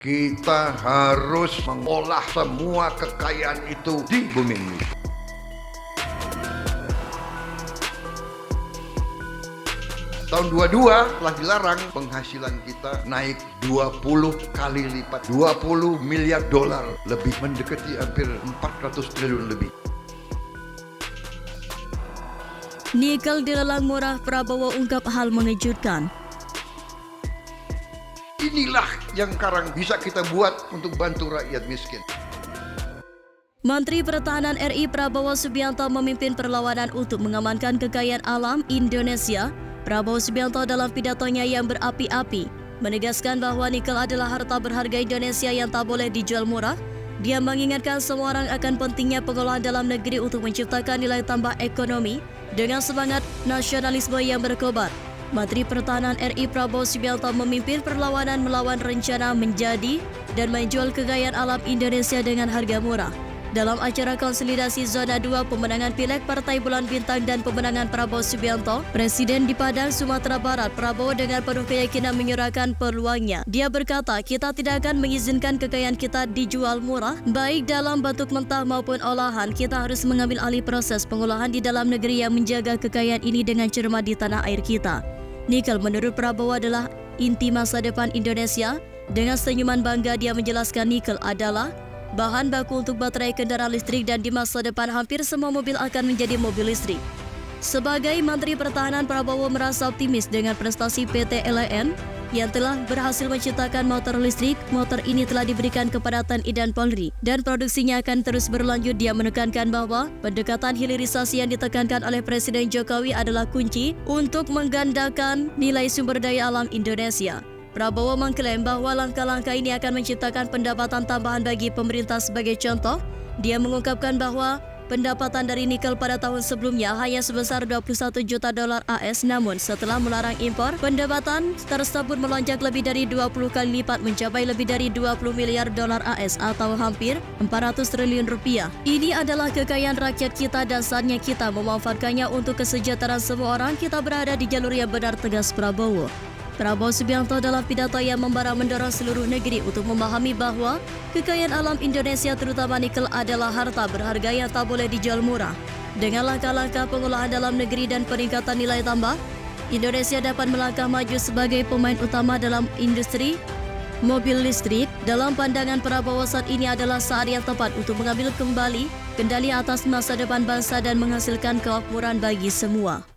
Kita harus mengolah semua kekayaan itu di bumi ini. Tahun 22 telah dilarang, penghasilan kita naik 20 kali lipat, 20 miliar dolar lebih, mendekati hampir 400 triliun lebih. Nikel dilelang murah, Prabowo ungkap hal mengejutkan. Inilah yang sekarang bisa kita buat untuk bantu rakyat miskin. Menteri Pertahanan RI Prabowo Subianto memimpin perlawanan untuk mengamankan kekayaan alam Indonesia. Prabowo Subianto dalam pidatonya yang berapi-api menegaskan bahwa nikel adalah harta berharga Indonesia yang tak boleh dijual murah. Dia mengingatkan semua orang akan pentingnya pengolahan dalam negeri untuk menciptakan nilai tambah ekonomi dengan semangat nasionalisme yang berkobar. Menteri Pertahanan RI Prabowo Subianto memimpin perlawanan melawan rencana menjadi dan menjual kekayaan alam Indonesia dengan harga murah. Dalam acara konsolidasi Zona 2 pemenangan Pileg Partai Bulan Bintang dan pemenangan Prabowo Subianto, Presiden di Padang, Sumatera Barat, Prabowo dengan penuh keyakinan menyurahkan peluangnya. Dia berkata, kita tidak akan mengizinkan kekayaan kita dijual murah, baik dalam bentuk mentah maupun olahan. Kita harus mengambil alih proses pengolahan di dalam negeri yang menjaga kekayaan ini dengan cermat di tanah air kita. Nikel menurut Prabowo adalah inti masa depan Indonesia. Dengan senyuman bangga dia menjelaskan nikel adalah bahan baku untuk baterai kendaraan listrik dan di masa depan hampir semua mobil akan menjadi mobil listrik. Sebagai Menteri Pertahanan, Prabowo merasa optimis dengan prestasi PT LN yang telah berhasil menciptakan motor listrik. Motor ini telah diberikan kepada TNI dan Polri dan produksinya akan terus berlanjut. Dia menekankan bahwa pendekatan hilirisasi yang ditekankan oleh Presiden Jokowi adalah kunci untuk menggandakan nilai sumber daya alam Indonesia. Prabowo mengklaim bahwa langkah-langkah ini akan menciptakan pendapatan tambahan bagi pemerintah. Sebagai contoh, dia mengungkapkan bahwa pendapatan dari nikel pada tahun sebelumnya hanya sebesar 21 juta dolar AS, namun setelah melarang impor, pendapatan tersebut melonjak lebih dari 20 kali lipat mencapai lebih dari 20 miliar dolar AS atau hampir 400 triliun rupiah. Ini adalah kekayaan rakyat kita dan saatnya kita memanfaatkannya untuk kesejahteraan semua orang. Kita berada di jalur yang benar, tegas Prabowo. Prabowo Subianto dalam pidato yang membara mendorong seluruh negeri untuk memahami bahwa kekayaan alam Indonesia terutama nikel adalah harta berharga yang tak boleh dijual murah. Dengan langkah-langkah pengolahan dalam negeri dan peningkatan nilai tambah, Indonesia dapat melangkah maju sebagai pemain utama dalam industri mobil listrik. Dalam pandangan Prabowo, saat ini adalah saat yang tepat untuk mengambil kembali kendali atas masa depan bangsa dan menghasilkan kemakmuran bagi semua.